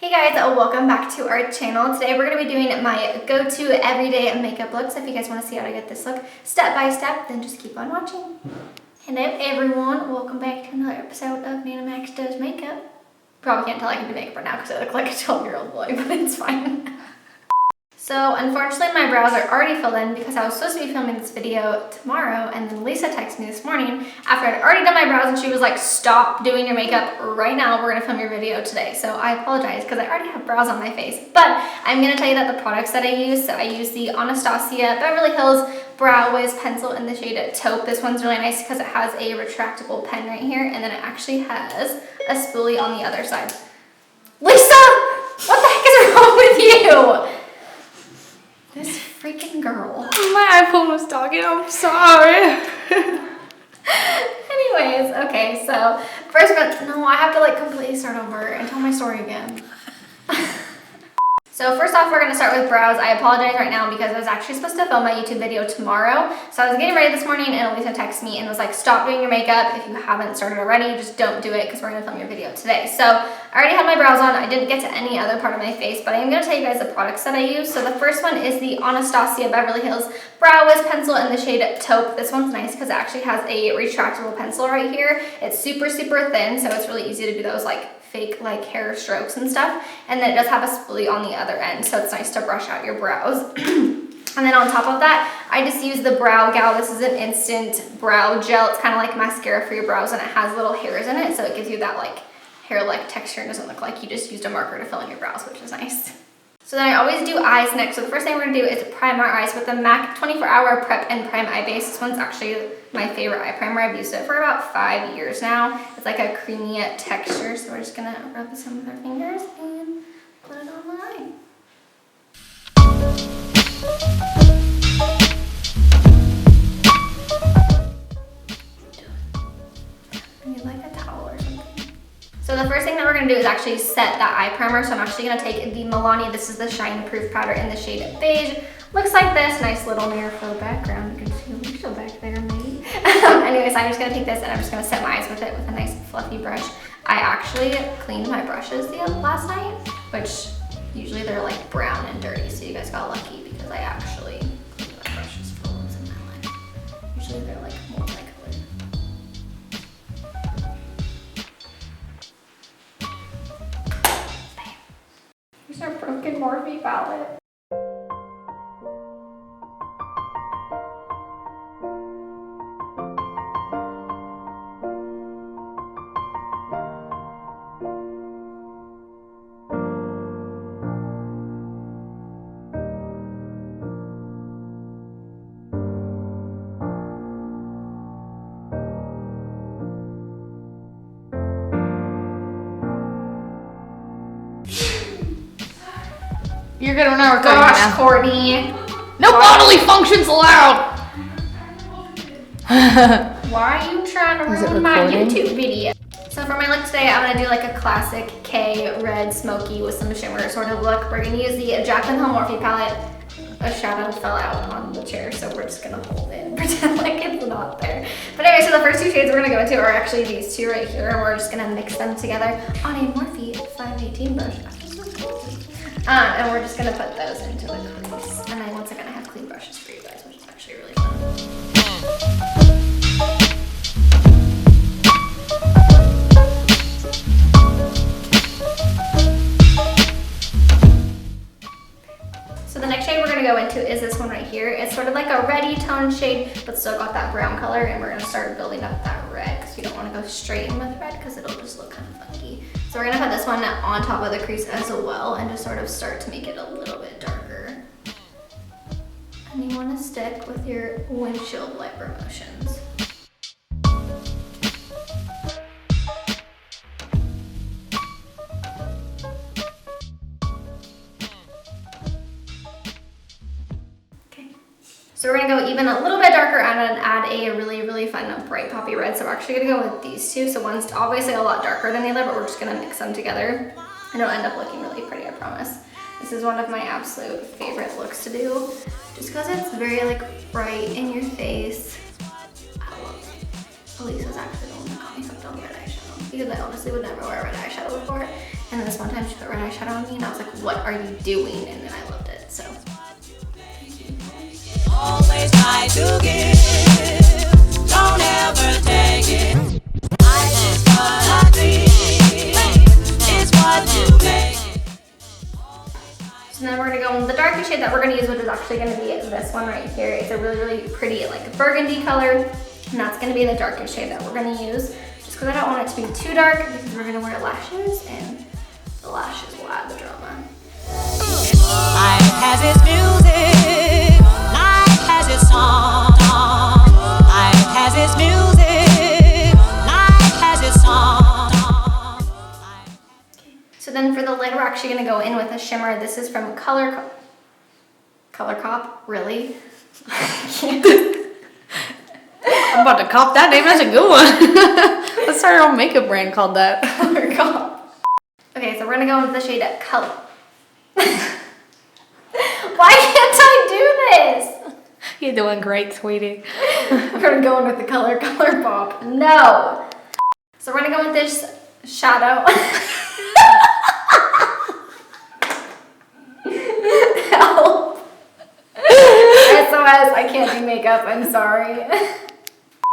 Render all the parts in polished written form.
Hey guys, welcome back to our channel. Today we're going to be doing my go-to everyday makeup looks. If you guys want to see how to get this look step by step, then just keep on watching. Hello everyone, welcome back to another episode of NanaMacs Does Makeup. Probably can't tell I can do makeup right now because I look like a 12-year-old boy, but it's fine. So unfortunately my brows are already filled in because I was supposed to be filming this video tomorrow, and then Lisa texted me this morning after I'd already done my brows and she was like, stop doing your makeup right now, we're gonna film your video today. So I apologize because I already have brows on my face, but I'm gonna tell you that the products that I use, so I use the Anastasia Beverly Hills Brow Wiz pencil in the shade Taupe. This one's really nice because it has a retractable pen right here, and then it actually has a spoolie on the other side. Lisa, what the heck is wrong with you? This freaking girl. My iPhone was talking, I'm sorry. Anyways, okay, so first, no, I have to like completely start over and tell my story again. So first off, we're going to start with brows. I apologize right now because I was actually supposed to film my YouTube video tomorrow. So I was getting ready this morning and Elisa texted me and was like, stop doing your makeup. If you haven't started already, just don't do it because we're going to film your video today. So I already had my brows on. I didn't get to any other part of my face, but I am going to tell you guys the products that I use. So the first one is the Anastasia Beverly Hills Brow Wiz pencil in the shade Taupe. This one's nice because it actually has a retractable pencil right here. It's super, super thin, so it's really easy to do those like fake like hair strokes and stuff, and then it does have a spoolie on the other end, so it's nice to brush out your brows. And then on top of that, I just use the Brow Gal. This is an instant brow gel. It's kind of like mascara for your brows, and it has little hairs in it, so it gives you that like hair-like texture and doesn't look like you just used a marker to fill in your brows, which is nice. So then I always do eyes next. So the first thing we're gonna do is prime our eyes with the MAC 24-Hour Prep and Prime Eye Base. This one's actually my favorite eye primer. I've used it for about 5 years now. It's like a creamy texture. So we're just gonna rub this in with our fingers and put it on the eye. I need like a towel or something. So the first thing that we're going to do is actually set that eye primer. So I'm actually going to take the Milani, this is the Shine Proof Powder in the shade Beige. Looks like this, nice little mirror for the background. You can see Alicia back there maybe. Anyways, I'm just going to take this and I'm just going to set my eyes with it with a nice fluffy brush. I actually cleaned my brushes last night, which usually they're like brown and dirty. So you guys got lucky because I actually cleaned my brushes for once in my life. Usually they're like multicolored. Here's our broken Morphe palette. You're good, we're not recording Gosh, now. Courtney. No bodily functions allowed! Why are you trying to ruin my YouTube video? So for my look today, I'm gonna do like a classic K red smoky with some shimmer sort of look. We're gonna use the Jaclyn Morphe palette. A shadow fell out on the chair, so we're just gonna hold it and pretend like it's not there. But anyway, so the first two shades we're gonna go into are actually these two right here, and we're just gonna mix them together on a Morphe 518 brush. And we're just gonna put those into the crease. And then once again, I have clean brushes for you guys, which is actually really fun. So the next shade we're gonna go into is this one right here. It's sort of like a reddy tone shade, but still got that brown color, and we're gonna start building up that red because you don't wanna go straight in with red because it'll just look kind of funky. So we're gonna put this one on top of the crease as well and just sort of start to make it a little bit darker. And you wanna stick with your windshield wiper motions. So we're gonna go even a little bit darker and add a really, really fun bright poppy red. So we're actually gonna go with these two. So one's obviously a lot darker than the other, but we're just gonna mix them together and it'll end up looking really pretty, I promise. This is one of my absolute favorite looks to do, just because it's very like bright in your face. I love it. Elisa's actually the one that got me hooked on red eyeshadow because I honestly would never wear red eyeshadow before. And then this one time she put red eyeshadow on me and I was like, what are you doing? And then I loved it, so. Thank you. Always try to give, don't ever take it. I just what I think is what you make it. So then we're gonna go in the darkest shade that we're gonna use, which is actually gonna be this one right here. It's a really, really pretty like burgundy color. And that's gonna be the darkest shade that we're gonna use. Just because I don't want it to be too dark because we're gonna wear lashes and the lashes will add the drama. Life has its music, life has its song. Life has its music, life has its song. So then for the lid, we're actually gonna go in with a shimmer. This is from Color Cop, really? I'm about to cop that name. That's a good one. Let's start our own makeup brand called that. Color Cop. Okay, so we're gonna go into the shade Color. Why can't I do this? You're doing great, sweetie. We're gonna go in with the Color Pop. No. So we're gonna go with this shadow. Help. SOS, I can't do makeup, I'm sorry.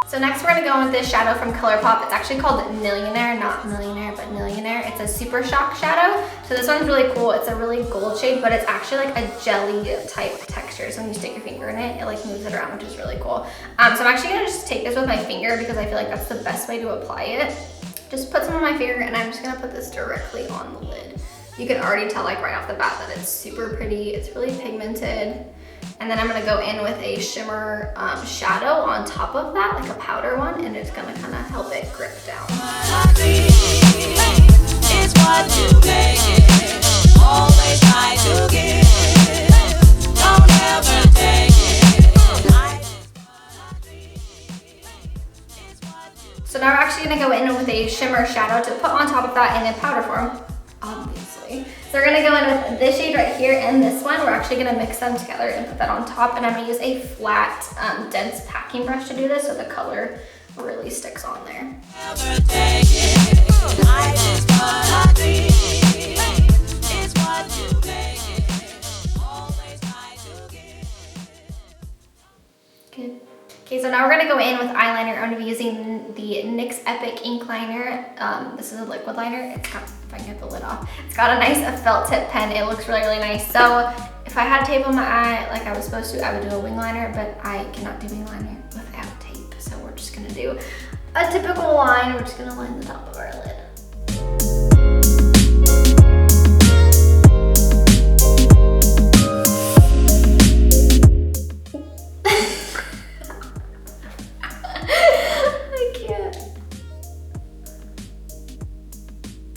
So next we're gonna go with this shadow from ColourPop. It's actually called Millionaire, not Millionaire, but Millionaire. It's a Super Shock shadow. So this one's really cool. It's a really gold shade, but it's actually like a jelly type texture. So when you stick your finger in it, it like moves it around, which is really cool. So I'm actually gonna just take this with my finger because I feel like that's the best way to apply it. Just put some on my finger and I'm just gonna put this directly on the lid. You can already tell like right off the bat that it's super pretty. It's really pigmented. And then I'm gonna go in with a shimmer shadow on top of that, like a powder one, and it's gonna kind of help it grip down. It's what you make it. Always try to give, don't ever take it. So now we're actually gonna go in with a shimmer shadow to put on top of that in a powder form, obviously. So we're gonna go in with this shade right here and this one. We're actually gonna mix them together and put that on top. And I'm gonna use a flat, dense packing brush to do this so the color really sticks on there. Never take it. I just what I think is what you make it. Always try to give. Good. Okay, so now we're gonna go in with eyeliner. I'm gonna be using the NYX Epic Ink Liner. This is a liquid liner. It's got, if I can get the lid off, it's got a nice felt tip pen. It looks really, really nice. So if I had tape on my eye like I was supposed to, I would do a wing liner, but I cannot do wing liner without tape. So we're just gonna do a typical line. We're just gonna line the top of our lid.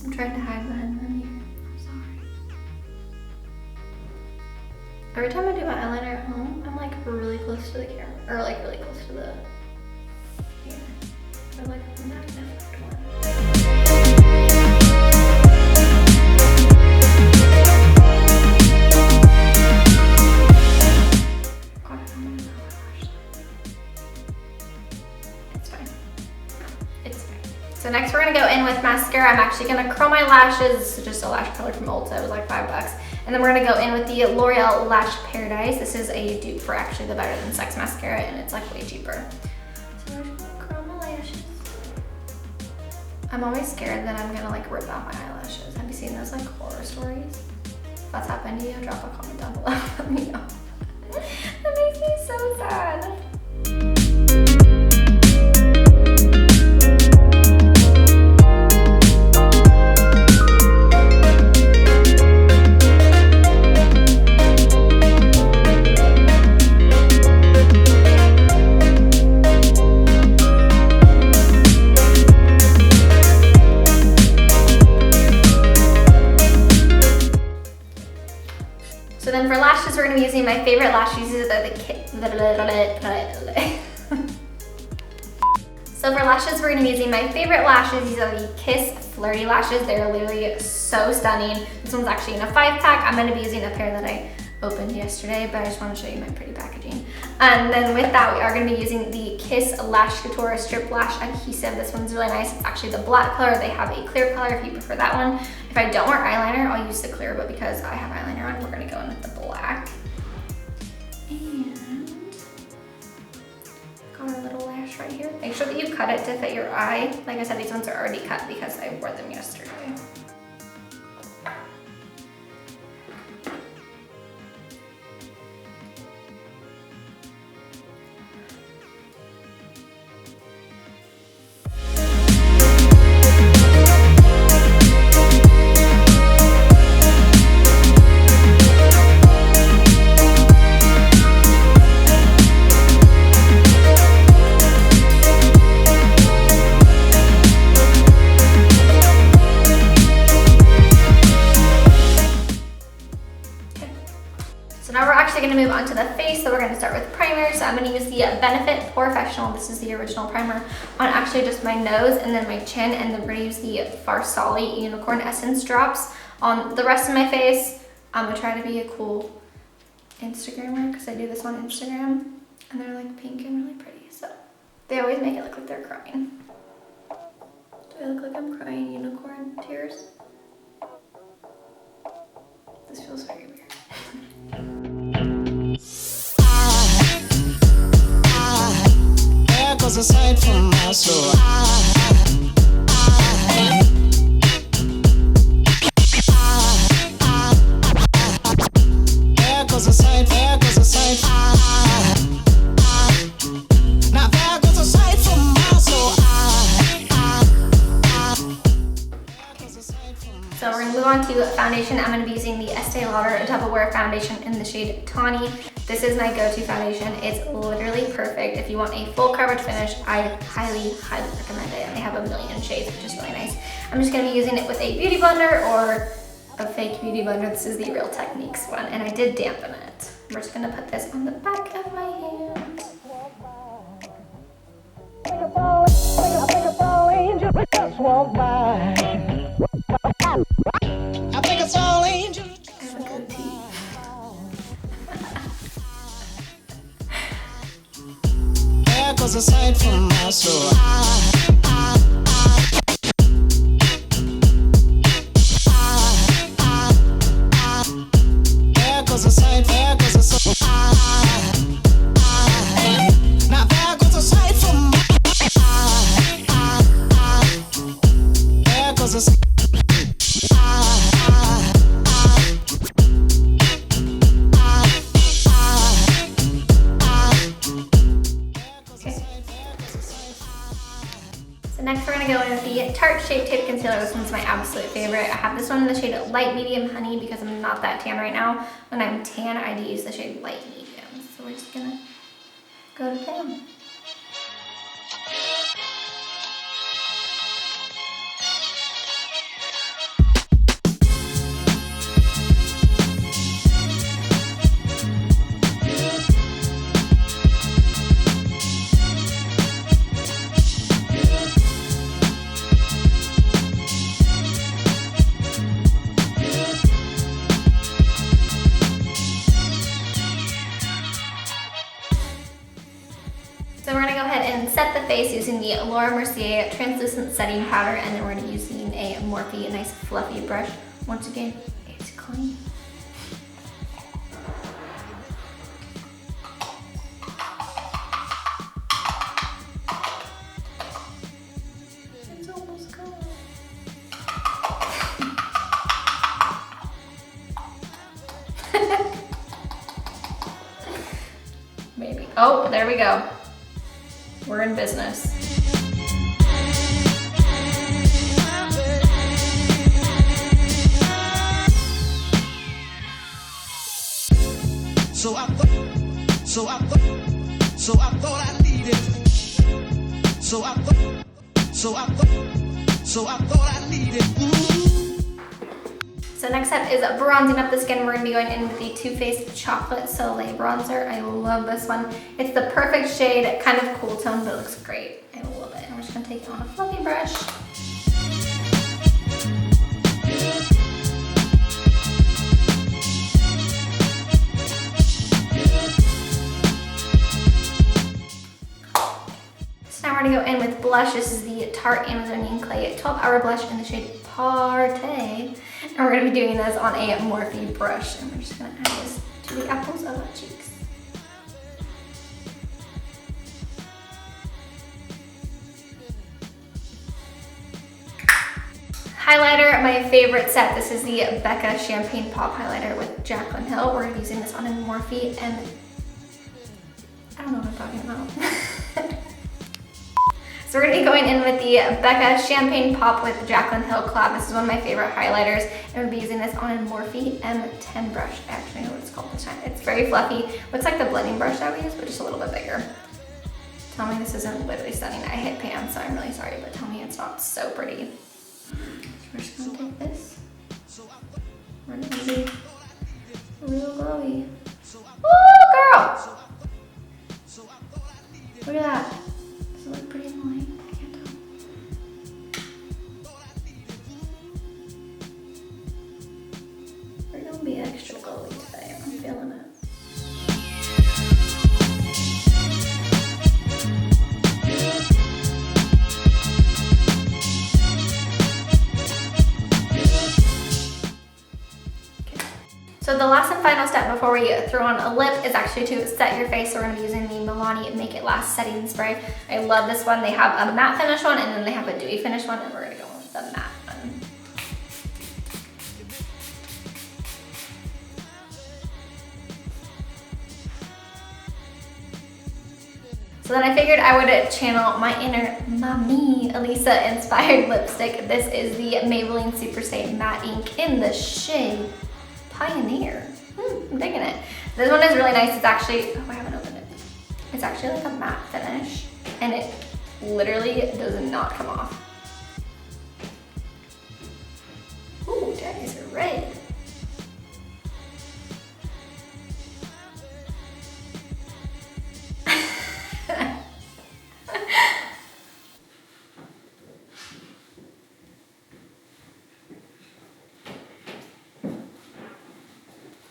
I'm trying to hide behind my mirror. I'm sorry. Every time I do my eyeliner at home, I'm like really close to the camera, or like really close to the mirror. Or like magnified one. It's fine. It's fine. So next we're gonna go in with mascara. I'm actually gonna curl my lashes. This is just a lash color from Ulta. It was like $5. And then we're gonna go in with the L'Oreal Lash Paradise. This is a dupe for actually the Better Than Sex mascara, and it's like way cheaper. So we're just gonna curl my lashes. I'm always scared that I'm gonna like rip out my eyelashes. Have you seen those like horror stories? If that's happened to you, drop a comment down below. Let me know. That makes me so sad. So then for lashes, we're gonna be using my favorite lash uses. So for lashes, we're gonna be using my favorite lashes. These are the Kiss Flurry lashes. They're literally so stunning. This one's actually in a 5-pack. I'm gonna be using a pair that I opened yesterday, but I just wanna show you my pretty packaging. And then with that, we are gonna be using the Kiss Lash Couture Strip Lash Adhesive. This one's really nice. It's actually the black color. They have a clear color if you prefer that one. If I don't wear eyeliner, I'll use the clear, but because I have eyeliner on, we're gonna go in with the black. And got our little lash right here. Make sure that you cut it to fit your eye. Like I said, these ones are already cut because I wore them yesterday. Going to move on to the face, so we're going to start with primer. So I'm going to use the Benefit Porefessional. This is the original primer on actually just my nose and then my chin, and then we're going to use the Farsali Unicorn Essence drops on the rest of my face. I'm going to try to be a cool Instagrammer because I do this on Instagram, and they're like pink and really pretty, so they always make it look like they're crying. Do I look like I'm crying unicorn tears? This feels very weird. Cause aside from my soul, cause aside now there goes aside from my soul. So we're gonna move on to foundation. I'm gonna be using the Estee Lauder Double Wear foundation in the shade Tawny. This is my go-to foundation. It's literally perfect. If you want a full coverage finish, I highly, highly recommend it. And they have a million shades, which is really nice. I'm just gonna be using it with a beauty blender or a fake beauty blender. This is the Real Techniques one, and I did dampen it. We're just gonna put this on the back of my hand. Just walk by. I think it's all angels. I have a goatee. There goes a sight from my soul. There goes a sight, there goes a sight. Now there goes a sight from my there goes a sight. Next, we're gonna go in with the Tarte Shape Tape Concealer. This one's my absolute favorite. I have this one in the shade Light Medium Honey because I'm not that tan right now. When I'm tan, I do use the shade Light Medium. So we're just gonna go to town. So we're gonna go ahead and set the face using the Laura Mercier Translucent Setting Powder, and then we're gonna be using a Morphe, a nice fluffy brush. Once again, it's clean. It's almost gone. Maybe. Oh, there we go. We're in business. So I thought I needed. So I thought I needed. So next up is bronzing up the skin. We're gonna be going in with the Too Faced Chocolate Soleil bronzer. I love this one. It's the perfect shade, kind of cool tone, but it looks great. I love it. And we're just gonna take it on a fluffy brush. So now we're gonna go in with blush. This is the Tarte Amazonian Clay 12-Hour Blush in the shade Tarte. And we're gonna be doing this on a Morphe brush, and we're just gonna add this to the apples of our cheeks. Highlighter, my favorite set. This is the Becca Champagne Pop Highlighter with Jaclyn Hill. We're gonna be using this on a Morphe, and I don't know what I'm talking about. So we're gonna be going in with the Becca Champagne Pop with Jaclyn Hill collab. This is one of my favorite highlighters, and we'll be using this on a Morphe M10 brush. I actually know what it's called this time. It's very fluffy. Looks like the blending brush that we use, but just a little bit bigger. Tell me this isn't literally stunning. I hit pan, so I'm really sorry, but tell me it's not so pretty. So we're just gonna take this. We're gonna be real glowy. Woo, girl! Look at that. Does it look pretty in the light? I can't tell. We're gonna be extra glowy today. I'm feeling it. So the last and final step before we throw on a lip is actually to set your face. So we're gonna be using the Milani Make It Last Setting Spray. I love this one. They have a matte finish one, and then they have a dewy finish one, and we're gonna go with the matte one. So then I figured I would channel my inner mommy Elisa inspired lipstick. This is the Maybeline SuperStay Matte Ink in the shade Pioneer. I'm digging it. This one is really nice. It's actually, oh, I haven't opened it. It's actually like a matte finish, and it literally does not come off. Ooh, that is red.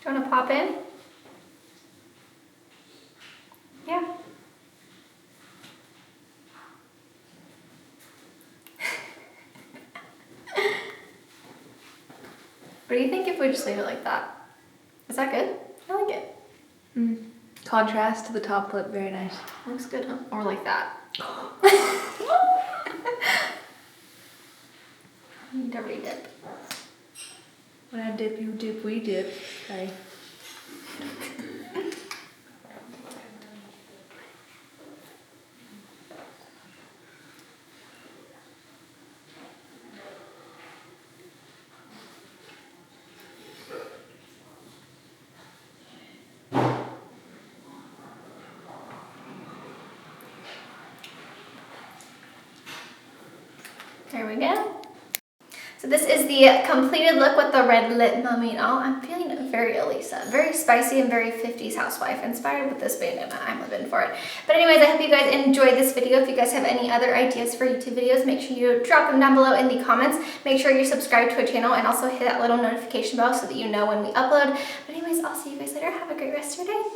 Do you want to pop in? Yeah. What do you think if we just leave it like that? Is that good? I like it. Contrast to the top lip, very nice. Looks good, huh? Or like that. Need to redip. When I dip, you dip, we dip. Okay. There we go. So this is the completed look with the red lip mummy and all. I'm feeling very Elisa, very spicy and very 50s housewife inspired with this bandana. I'm living for it. But anyways, I hope you guys enjoyed this video. If you guys have any other ideas for YouTube videos, make sure you drop them down below in the comments. Make sure you're subscribed to our channel and also hit that little notification bell so that you know when we upload. But anyways, I'll see you guys later. Have a great rest of your day.